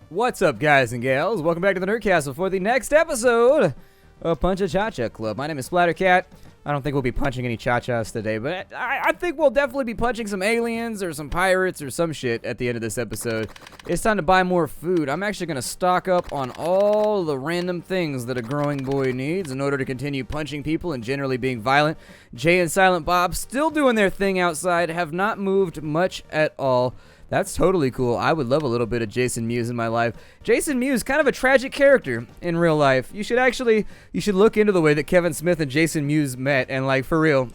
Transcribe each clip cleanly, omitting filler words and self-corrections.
What's up, guys and gals? Welcome back to the Nerd Castle for the next episode of Punch a Cha-Cha Club. My name is Splat. I don't think we'll be punching any cha-chas today, but I think we'll definitely be punching some aliens or some pirates or some shit at the end of this episode. It's time to buy more food. I'm actually going to stock up on all the random things that a growing boy needs in order to continue punching people and generally being violent. Jay and Silent Bob still doing their thing outside, have not moved much at all. That's totally cool. I would love a little bit of Jason Mewes in my life. Jason Mewes, kind of a tragic character in real life. You should look into the way that Kevin Smith and Jason Mewes met, and like, for real,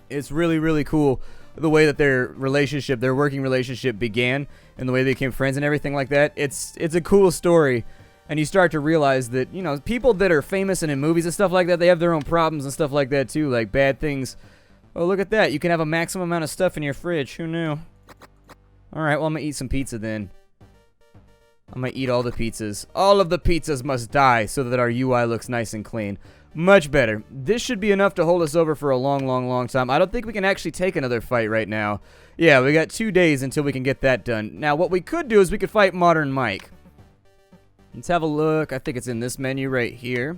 it's really, really cool the way that their working relationship began, and the way they became friends and everything like that. It's a cool story, and you start to realize that, you know, people that are famous and in movies and stuff like that, they have their own problems and stuff like that too, like bad things. Oh, look at that. You can have a maximum amount of stuff in your fridge. Who knew? Alright, well, I'm gonna eat some pizza then. I'm gonna eat all the pizzas. All of the pizzas must die so that our UI looks nice and clean. Much better. This should be enough to hold us over for a long, long, long time. I don't think we can actually take another fight right now. Yeah, we got 2 days until we can get that done. Now, what we could do is we could fight Modern Mike. Let's have a look. I think it's in this menu right here.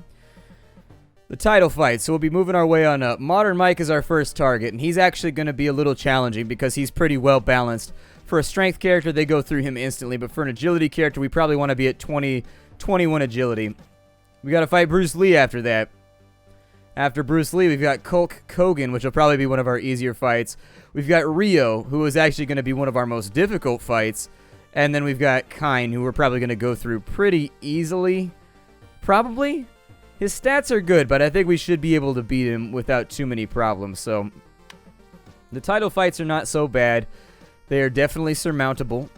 The title fight, so we'll be moving our way on up. Modern Mike is our first target, and he's actually going to be a little challenging because he's pretty well balanced. For a strength character, they go through him instantly, but for an agility character, we probably want to be at 21 agility. We got to fight Bruce Lee after that. After Bruce Lee, we've got Hulk Hogan, which will probably be one of our easier fights. We've got Rio, who is actually going to be one of our most difficult fights. And then we've got Kine, who we're probably going to go through pretty easily. Probably. His stats are good, but I think we should be able to beat him without too many problems. So, the title fights are not so bad. They are definitely surmountable.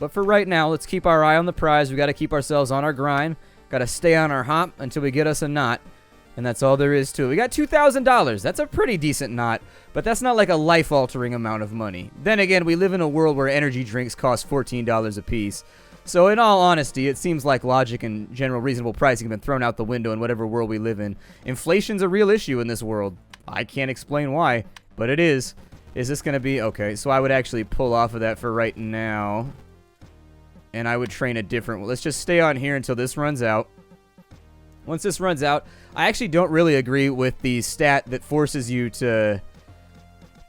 But for right now, let's keep our eye on the prize. We got to keep ourselves on our grind. Got to stay on our hop until we get us a knot. And that's all there is to it. We got $2,000. That's a pretty decent knot. But that's not like a life-altering amount of money. Then again, we live in a world where energy drinks cost $14 a piece. So in all honesty, it seems like logic and general reasonable pricing have been thrown out the window in whatever world we live in. Inflation's a real issue in this world. I can't explain why, but it is. Is this going to be... Okay, so I would actually pull off of that for right now. And I would train a different... Let's just stay on here until this runs out. Once this runs out, I actually don't really agree with the stat that forces you to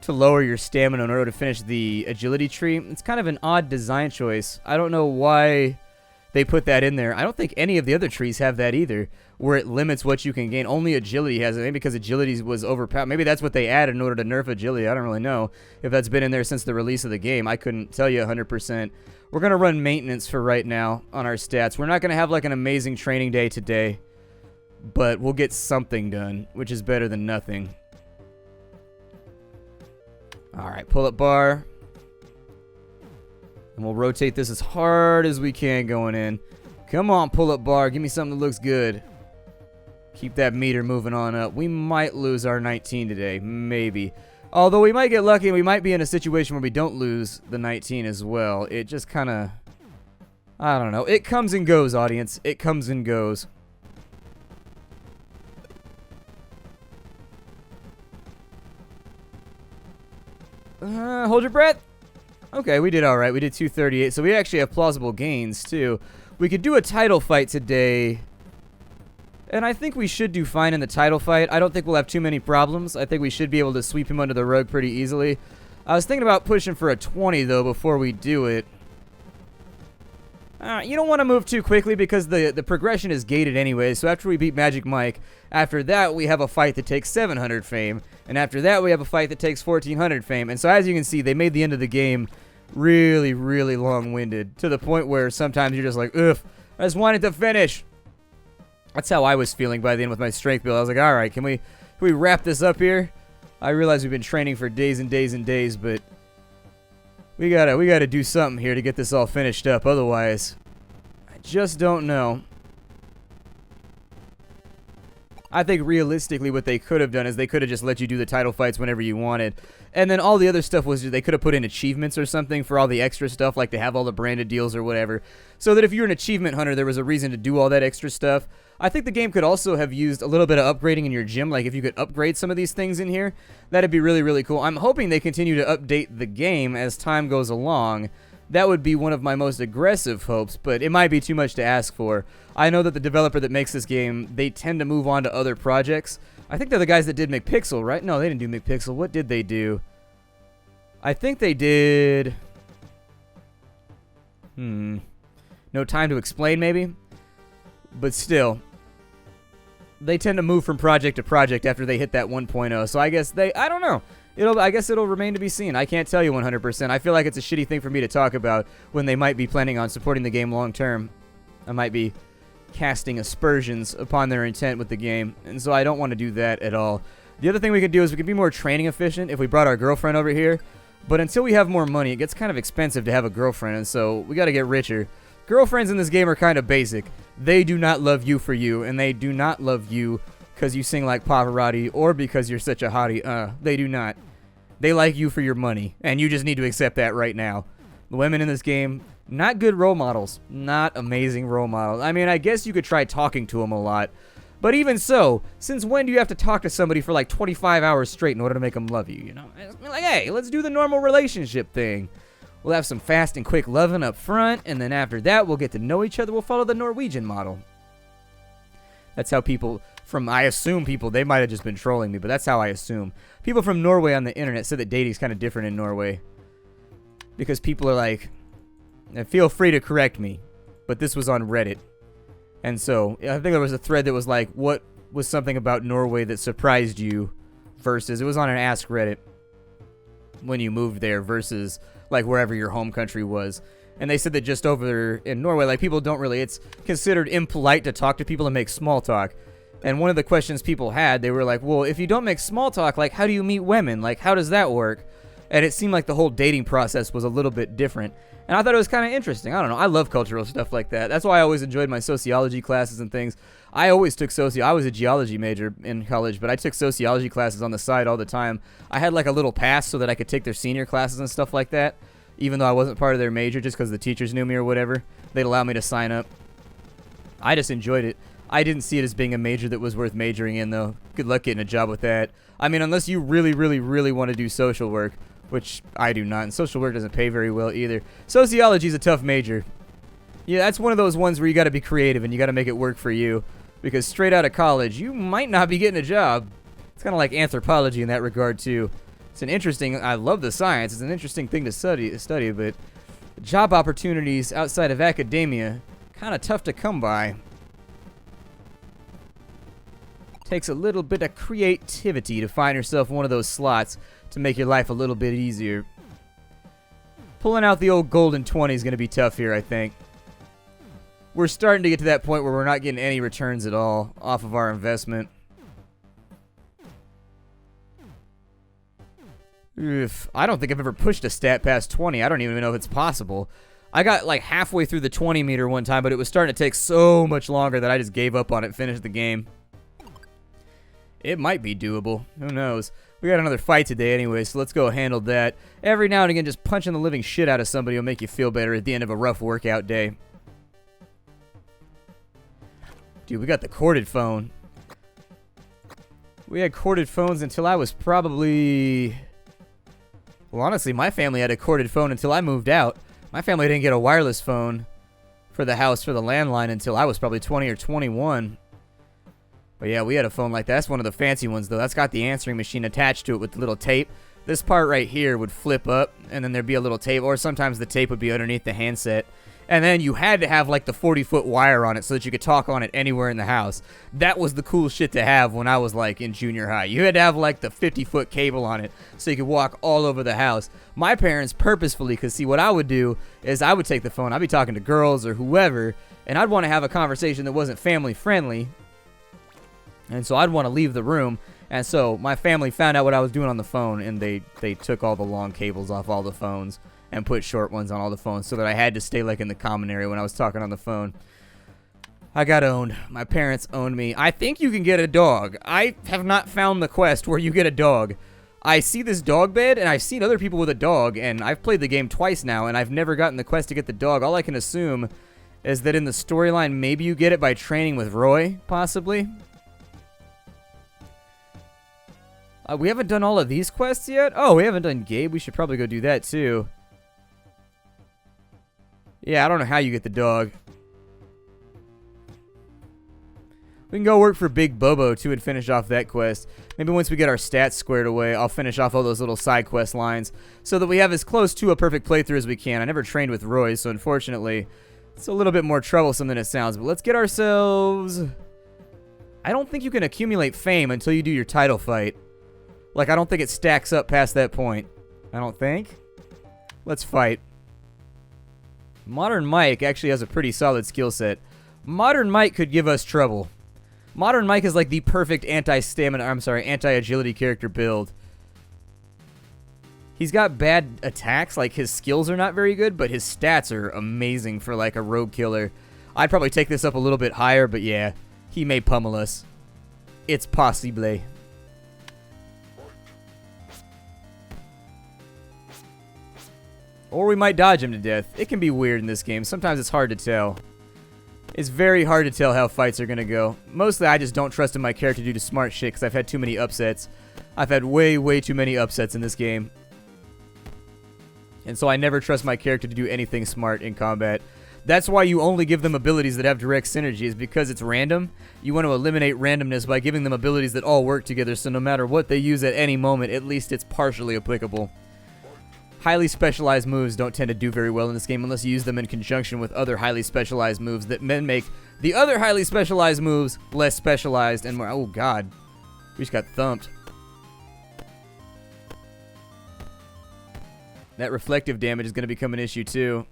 lower your stamina in order to finish the agility tree. It's kind of an odd design choice. I don't know why they put that in there. I don't think any of the other trees have that either, where it limits what you can gain. Only agility has it. Maybe because agility was overpowered. Maybe that's what they added in order to nerf agility. I don't really know if that's been in there since the release of the game. I couldn't tell you 100%. We're going to run maintenance for right now on our stats. We're not going to have like an amazing training day today, but we'll get something done, which is better than nothing. Alright, pull-up bar. And we'll rotate this as hard as we can going in. Come on, pull-up bar. Give me something that looks good. Keep that meter moving on up. We might lose our 19 today. Maybe. Although we might get lucky and we might be in a situation where we don't lose the 19 as well. It just kind of... I don't know. It comes and goes, audience. It comes and goes. Hold your breath. Okay, we did alright. We did 238, so we actually have plausible gains, too. We could do a title fight today, and I think we should do fine in the title fight. I don't think we'll have too many problems. I think we should be able to sweep him under the rug pretty easily. I was thinking about pushing for a 20, though, before we do it. You don't want to move too quickly because the progression is gated anyway, so after we beat Magic Mike, after that we have a fight that takes 700 fame, and after that we have a fight that takes 1400 fame, and so as you can see, they made the end of the game really, really long-winded, to the point where sometimes you're just like, ugh, I just wanted to finish. That's how I was feeling by the end with my strength build. I was like, alright, can we wrap this up here? I realize we've been training for days and days and days, but we gotta do something here to get this all finished up. Otherwise, I just don't know. I think realistically what they could have done is they could have just let you do the title fights whenever you wanted. And then all the other stuff was they could have put in achievements or something for all the extra stuff, like to have all the branded deals or whatever. So that if you're an achievement hunter, there was a reason to do all that extra stuff. I think the game could also have used a little bit of upgrading in your gym. Like if you could upgrade some of these things in here, that'd be really, really cool. I'm hoping they continue to update the game as time goes along. That would be one of my most aggressive hopes, but it might be too much to ask for. I know that the developer that makes this game, they tend to move on to other projects. I think they're the guys that did McPixel, right? No, they didn't do McPixel. What did they do? I think they did... No Time to Explain, maybe? But still, they tend to move from project to project after they hit that 1.0. So I guess I don't know. I guess it'll remain to be seen. I can't tell you 100%. I feel like it's a shitty thing for me to talk about when they might be planning on supporting the game long term. I might be casting aspersions upon their intent with the game, and so I don't want to do that at all. The other thing we could do is we could be more training efficient if we brought our girlfriend over here. But until we have more money, it gets kind of expensive to have a girlfriend, and so we got to get richer. Girlfriends in this game are kind of basic. They do not love you for you, and they do not love you because you sing like Pavarotti or because you're such a hottie. They do not. They like you for your money, and you just need to accept that right now. The women in this game, not good role models. Not amazing role models. I mean, I guess you could try talking to them a lot. But even so, since when do you have to talk to somebody for like 25 hours straight in order to make them love you, you know? Like, hey, let's do the normal relationship thing. We'll have some fast and quick loving up front, and then after that, we'll get to know each other. We'll follow the Norwegian model. That's how people I assume people, they might have just been trolling me, but that's how I assume. People from Norway on the internet said that dating's kind of different in Norway. Because people are like, and feel free to correct me, but this was on Reddit. And so, I think there was a thread that was like, what was something about Norway that surprised you versus, it was on an Ask Reddit when you moved there versus like wherever your home country was. And they said that just over in Norway, like people don't really, it's considered impolite to talk to people and make small talk. And one of the questions people had, they were like, well, if you don't make small talk, like how do you meet women? Like how does that work? And it seemed like the whole dating process was a little bit different. And I thought it was kind of interesting. I don't know. I love cultural stuff like that. That's why I always enjoyed my sociology classes and things. I always took I was a geology major in college, but I took sociology classes on the side all the time. I had like a little pass so that I could take their senior classes and stuff like that, even though I wasn't part of their major just because the teachers knew me or whatever. They'd allow me to sign up. I just enjoyed it. I didn't see it as being a major that was worth majoring in, though. Good luck getting a job with that. I mean, unless you really, really, really want to do social work, which I do not, and social work doesn't pay very well either. Sociology is a tough major. Yeah, that's one of those ones where you got to be creative and you got to make it work for you, because straight out of college, you might not be getting a job. It's kind of like anthropology in that regard, too. It's an interesting, I love the science, it's an interesting thing to study, but job opportunities outside of academia, kind of tough to come by. Takes a little bit of creativity to find yourself one of those slots to make your life a little bit easier. Pulling out the old golden 20 is going to be tough here, I think. We're starting to get to that point where we're not getting any returns at all off of our investment. Oof, I don't think I've ever pushed a stat past 20. I don't even know if it's possible. I got like halfway through the 20 meter one time, but it was starting to take so much longer that I just gave up on it and finished the game. It might be doable. Who knows? We got another fight today anyway, so let's go handle that. Every now and again, just punching the living shit out of somebody will make you feel better at the end of a rough workout day. Dude, we got the corded phone. We had corded phones until I was probably... Well, honestly, my family had a corded phone until I moved out. My family didn't get a wireless phone for the house, for the landline, until I was probably 20 or 21. But yeah, we had a phone like that. That's one of the fancy ones, though. That's got the answering machine attached to it with the little tape. This part right here would flip up, and then there'd be a little tape, or sometimes the tape would be underneath the handset. And then you had to have like the 40-foot wire on it so that you could talk on it anywhere in the house. That was the cool shit to have when I was like in junior high. You had to have like the 50-foot cable on it so you could walk all over the house. My parents purposefully, because see, what I would do is I would take the phone, I'd be talking to girls or whoever, and I'd want to have a conversation that wasn't family friendly. And so I'd want to leave the room. And so my family found out what I was doing on the phone, and they took all the long cables off all the phones and put short ones on all the phones so that I had to stay like in the common area when I was talking on the phone. I got owned. My parents owned me. I think you can get a dog. I have not found the quest where you get a dog. I see this dog bed, and I've seen other people with a dog, and I've played the game twice now, and I've never gotten the quest to get the dog. All I can assume is that in the storyline, maybe you get it by training with Roy, possibly. We haven't done all of these quests yet? Oh, we haven't done Gabe. We should probably go do that, too. Yeah, I don't know how you get the dog. We can go work for Big Bobo, too, and finish off that quest. Maybe once we get our stats squared away, I'll finish off all those little side quest lines so that we have as close to a perfect playthrough as we can. I never trained with Roy, so unfortunately, it's a little bit more troublesome than it sounds. But let's get ourselves... I don't think you can accumulate fame until you do your title fight. Like, I don't think it stacks up past that point. I don't think. Let's fight. Modern Mike actually has a pretty solid skill set. Modern Mike could give us trouble. Modern Mike is like the perfect anti-agility character build. He's got bad attacks, like his skills are not very good, but his stats are amazing for like a rogue killer. I'd probably take this up a little bit higher, but yeah, he may pummel us. It's possible. Or we might dodge him to death. It can be weird in this game. Sometimes it's hard to tell. It's very hard to tell how fights are going to go. Mostly I just don't trust in my character to do smart shit because I've had too many upsets. I've had way, way too many upsets in this game. And so I never trust my character to do anything smart in combat. That's why you only give them abilities that have direct synergy, is because it's random. You want to eliminate randomness by giving them abilities that all work together, so no matter what they use at any moment, at least it's partially applicable. Highly specialized moves don't tend to do very well in this game unless you use them in conjunction with other highly specialized moves that then make the other highly specialized moves less specialized and more... Oh, God. We just got thumped. That reflective damage is going to become an issue, too.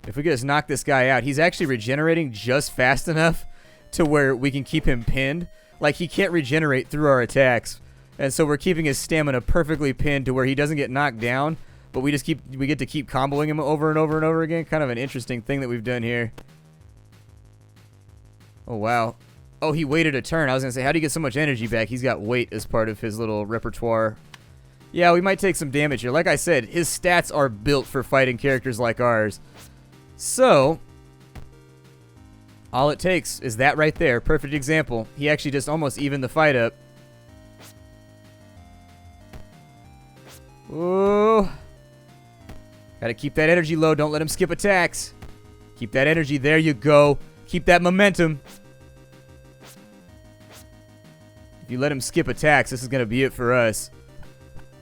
If we could just knock this guy out, he's actually regenerating just fast enough to where we can keep him pinned. Like, he can't regenerate through our attacks. And so we're keeping his stamina perfectly pinned to where he doesn't get knocked down, but we get to keep comboing him over and over and over again. Kind of an interesting thing that we've done here. Oh, wow. Oh, he waited a turn. I was going to say, how do you get so much energy back? He's got wait as part of his little repertoire. Yeah, we might take some damage here. Like I said, his stats are built for fighting characters like ours. So, all it takes is that right there. Perfect example. He actually just almost evened the fight up. Ooh. Gotta keep that energy low. Don't let him skip attacks. Keep that energy. There you go. Keep that momentum. If you let him skip attacks, this is gonna be it for us.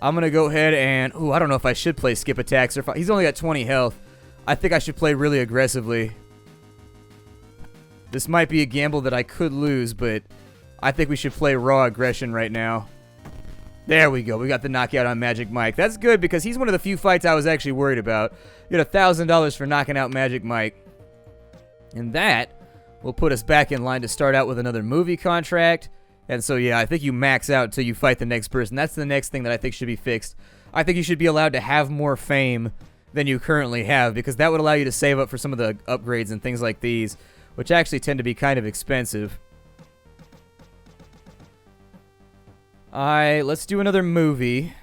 I'm gonna go ahead and... Ooh, I don't know if I should play skip attacks or if he's only got 20 health. I think I should play really aggressively. This might be a gamble that I could lose, but I think we should play raw aggression right now. There we go. We got the knockout on Magic Mike. That's good because he's one of the few fights I was actually worried about. You get $1,000 for knocking out Magic Mike. And that will put us back in line to start out with another movie contract. And so, yeah, I think you max out until you fight the next person. That's the next thing that I think should be fixed. I think you should be allowed to have more fame than you currently have because that would allow you to save up for some of the upgrades and things like these, which actually tend to be kind of expensive. Let's do another movie.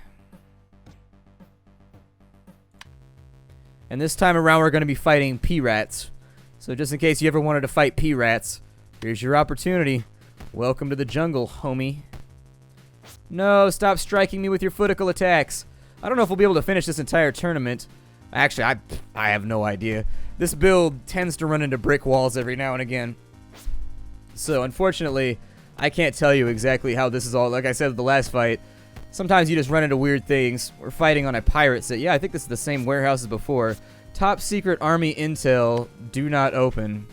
And this time around, we're going to be fighting P-Rats. So just in case you ever wanted to fight P-Rats, here's your opportunity. Welcome to the jungle, homie. No, stop striking me with your footable attacks. I don't know if we'll be able to finish this entire tournament. Actually, I have no idea. This build tends to run into brick walls every now and again. So, unfortunately, I can't tell you exactly how this is all. Like I said with the last fight, sometimes you just run into weird things. We're fighting on a pirate set. Yeah, I think this is the same warehouse as before. Top secret army intel, do not open.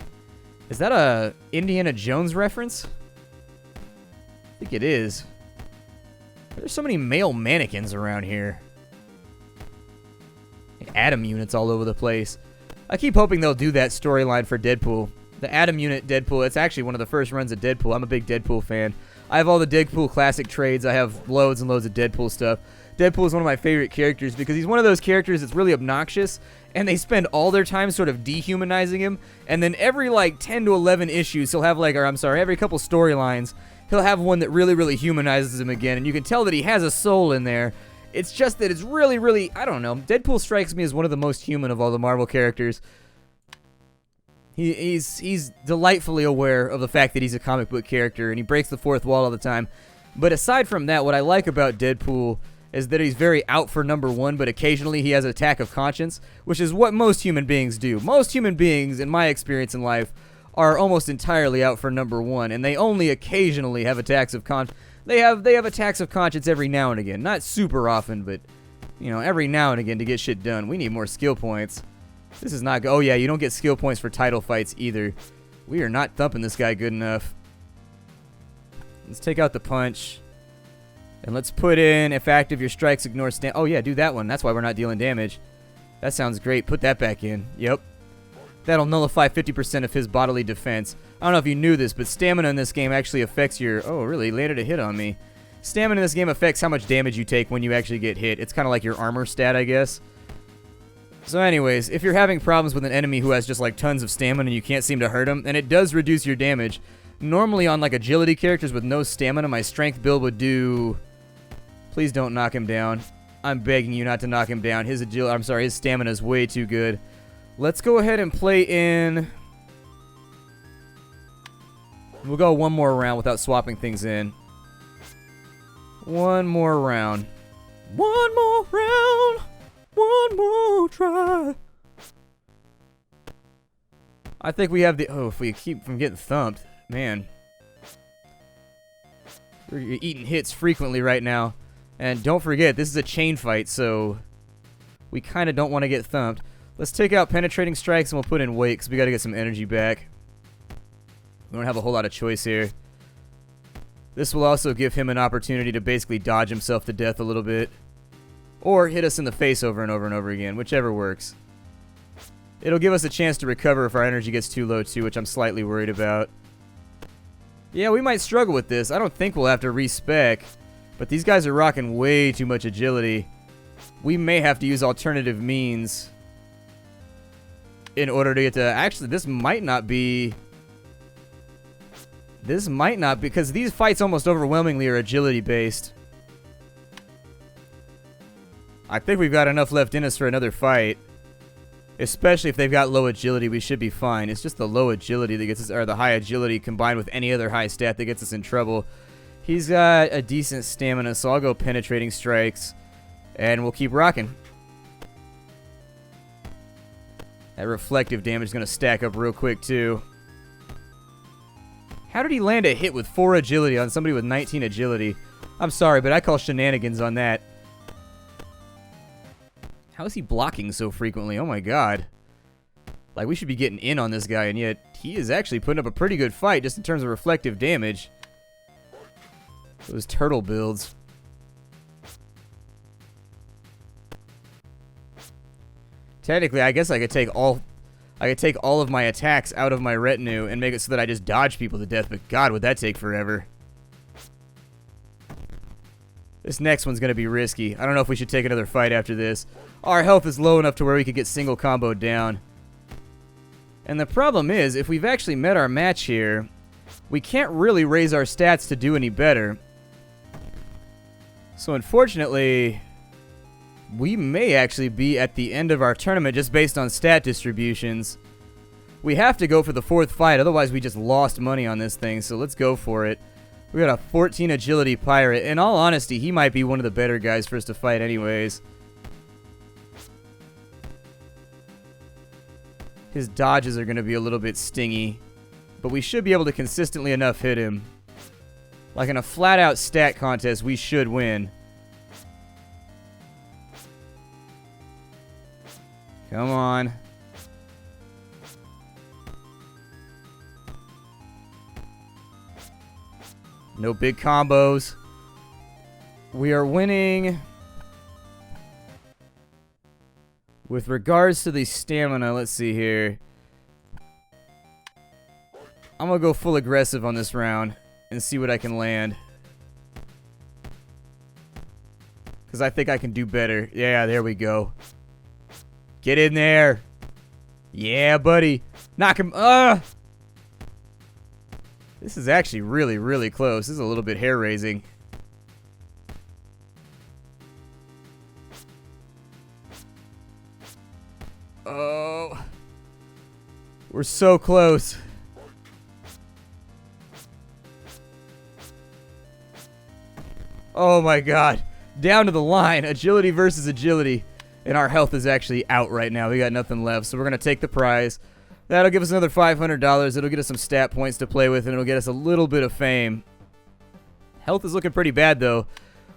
Is that a Indiana Jones reference? I think it is. There's so many male mannequins around here. Atom units all over the place. I keep hoping they'll do that storyline for Deadpool. The Atom unit Deadpool, it's actually one of the first runs of Deadpool. I'm a big Deadpool fan. I have all the Deadpool classic trades. I have loads and loads of Deadpool stuff. Deadpool is one of my favorite characters because he's one of those characters that's really obnoxious, and they spend all their time sort of dehumanizing him, and then every like 10 to 11 issues, he'll have like, or I'm sorry, every couple storylines, he'll have one that really, really humanizes him again, and you can tell that he has a soul in there. It's just that it's really, really, I don't know. Deadpool strikes me as one of the most human of all the Marvel characters. He's delightfully aware of the fact that he's a comic book character, and he breaks the fourth wall all the time. But aside from that, what I like about Deadpool is that he's very out for number 1, but occasionally he has an attack of conscience, which is what most human beings do. Most human beings, in my experience in life, are almost entirely out for number 1, and they only occasionally have attacks of conscience. They have attacks of conscience every now and again. Not super often, but, you know, every now and again to get shit done. We need more skill points. This is not good. Oh, yeah, you don't get skill points for title fights either. We are not thumping this guy good enough. Let's take out the punch. And let's put in, if active, your strikes ignore stand. Oh, yeah, do that one. That's why we're not dealing damage. That sounds great. Put that back in. Yep. That'll nullify 50% of his bodily defense. I don't know if you knew this, but stamina in this game actually affects your... Oh, really? Landed a hit on me. Stamina in this game affects how much damage you take when you actually get hit. It's kind of like your armor stat, I guess. So anyways, if you're having problems with an enemy who has just like tons of stamina and you can't seem to hurt him, and it does reduce your damage. Normally on like agility characters with no stamina, my strength build would do... Please don't knock him down. I'm begging you not to knock him down. His stamina is way too good. Let's go ahead and play in... We'll go one more round without swapping things in. One more round. One more round. One more try. I think we have the... Oh, if we keep from getting thumped. Man. We're eating hits frequently right now. And don't forget, this is a chain fight, so... We kind of don't want to get thumped. Let's take out penetrating strikes and we'll put in weight, because we got to get some energy back. We don't have a whole lot of choice here. This will also give him an opportunity to basically dodge himself to death a little bit. Or hit us in the face over and over and over again, whichever works. It'll give us a chance to recover if our energy gets too low too, which I'm slightly worried about. Yeah, we might struggle with this. I don't think we'll have to respec. But these guys are rocking way too much agility. We may have to use alternative means in order to get to... Actually, this might not be... This might not, because these fights almost overwhelmingly are agility based. I think we've got enough left in us for another fight. Especially if they've got low agility, we should be fine. It's just the low agility that gets us, or the high agility combined with any other high stat that gets us in trouble. He's got a decent stamina, so I'll go penetrating strikes. And we'll keep rocking. That reflective damage is going to stack up real quick, too. How did he land a hit with 4 agility on somebody with 19 agility? I'm sorry, but I call shenanigans on that. How is he blocking so frequently? Oh my god. Like, we should be getting in on this guy, and yet he is actually putting up a pretty good fight just in terms of reflective damage. Those turtle builds. Technically, I guess I could take all of my attacks out of my retinue and make it so that I just dodge people to death, but god, would that take forever. This next one's going to be risky. I don't know if we should take another fight after this. Our health is low enough to where we could get single comboed down. And the problem is, if we've actually met our match here, we can't really raise our stats to do any better. So unfortunately, we may actually be at the end of our tournament just based on stat distributions. We have to go for the 4th fight, otherwise we just lost money on this thing, so let's go for it. We got a 14 agility pirate. In all honesty, he might be one of the better guys for us to fight anyways. His dodges are going to be a little bit stingy, but we should be able to consistently enough hit him. Like in a flat-out stat contest, we should win. Come on. No big combos. We are winning. With regards to the stamina, let's see here. I'm going to go full aggressive on this round and see what I can land. Because I think I can do better. Yeah, there we go. Get in there. Yeah, buddy. Knock him. This is actually really, really close. This is a little bit hair-raising. Oh. We're so close. Oh my god. down to the line. Agility versus agility. And our health is actually out right now. We got nothing left. So we're going to take the prize. That'll give us another $500. It'll get us some stat points to play with, and it'll get us a little bit of fame. Health is looking pretty bad, though.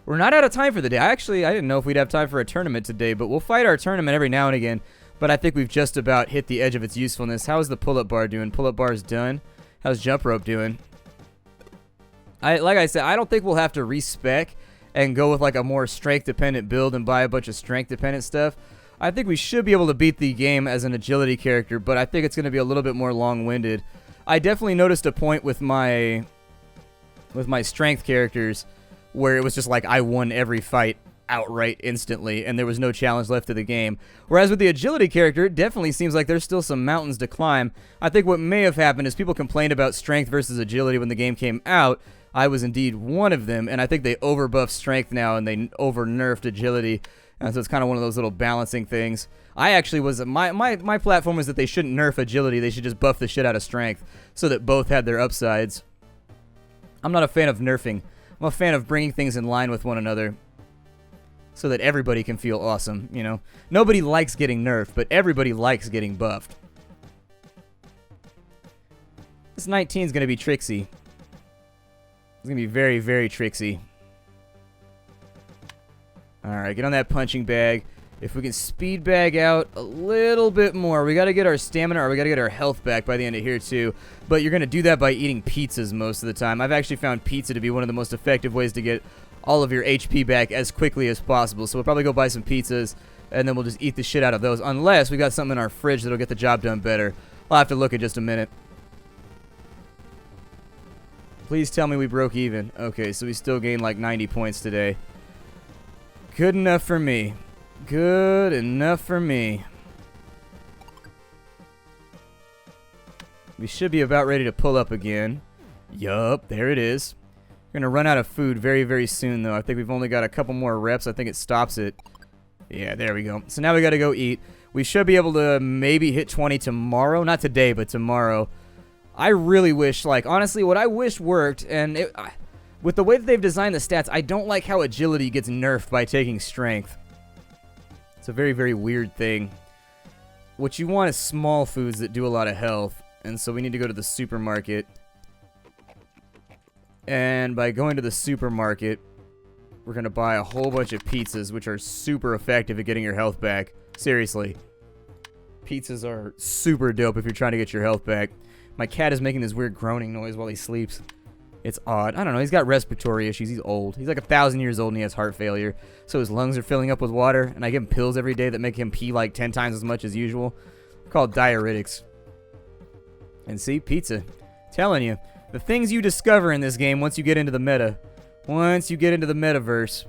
We're not out of time for the day. I didn't know if we'd have time for a tournament today, but we'll fight our tournament every now and again. But I think we've just about hit the edge of its usefulness. How's the pull-up bar doing? Pull-up bar's done. How's jump rope doing? Like I said, I don't think we'll have to respec and go with like a more strength-dependent build and buy a bunch of strength-dependent stuff. I think we should be able to beat the game as an agility character, but I think it's going to be a little bit more long-winded. I definitely noticed a point with my strength characters where it was just like I won every fight outright instantly, and there was no challenge left to the game. Whereas with the agility character, it definitely seems like there's still some mountains to climb. I think what may have happened is people complained about strength versus agility when the game came out. I was indeed one of them, and I think they overbuffed strength now and they over-nerfed agility. And so it's kind of one of those little balancing things. I actually was, my platform was that they shouldn't nerf agility, they should just buff the shit out of strength so that both had their upsides. I'm not a fan of nerfing. I'm a fan of bringing things in line with one another so that everybody can feel awesome, you know. Nobody likes getting nerfed, but everybody likes getting buffed. This 19 is going to be tricksy. It's going to be very, very tricksy. Alright, get on that punching bag. If we can speed bag out a little bit more, we got to get our stamina or we got to get our health back by the end of here too. But you're going to do that by eating pizzas most of the time. I've actually found pizza to be one of the most effective ways to get all of your HP back as quickly as possible. So we'll probably go buy some pizzas and then we'll just eat the shit out of those. Unless we got something in our fridge that'll get the job done better. I'll have to look in just a minute. Please tell me we broke even. Okay, so we still gained like 90 points today. Good enough for me. Good enough for me. We should be about ready to pull up again. Yup, there it is. We're going to run out of food very, very soon, though. I think we've only got a couple more reps. I think it stops it. Yeah, there we go. So now we got to go eat. We should be able to maybe hit 20 tomorrow. Not today, but tomorrow. I really wish, like, honestly, what I wish worked, and with the way that they've designed the stats, I don't like how agility gets nerfed by taking strength. It's a very, very weird thing. What you want is small foods that do a lot of health, and so we need to go to the supermarket. And by going to the supermarket, we're going to buy a whole bunch of pizzas, which are super effective at getting your health back. Seriously. Pizzas are super dope if you're trying to get your health back. My cat is making this weird groaning noise while he sleeps. It's odd. I don't know. He's got respiratory issues. He's old. He's like 1,000 years old and he has heart failure. So his lungs are filling up with water. And I give him pills every day that make him pee like 10 times as much as usual. They're called diuretics. And see, pizza. Telling you. The things you discover in this game once you get into the meta. Once you get into the metaverse.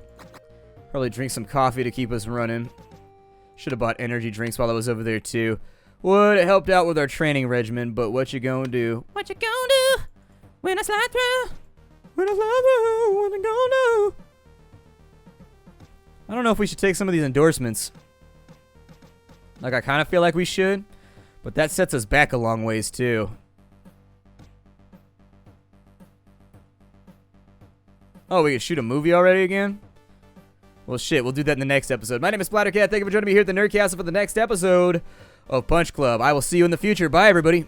Probably drink some coffee to keep us running. Should have bought energy drinks while I was over there too. Would have helped out with our training regimen, but what you gonna do? What you gonna do when I slide through? When I slide through, what you gonna do? I don't know if we should take some of these endorsements. Like, I kind of feel like we should, but that sets us back a long ways too. Oh, we can shoot a movie already again? Well, shit, we'll do that in the next episode. My name is Splattercat. Thank you for joining me here at the Nerdcastle for the next episode of Punch Club. I will see you in the future. Bye, everybody.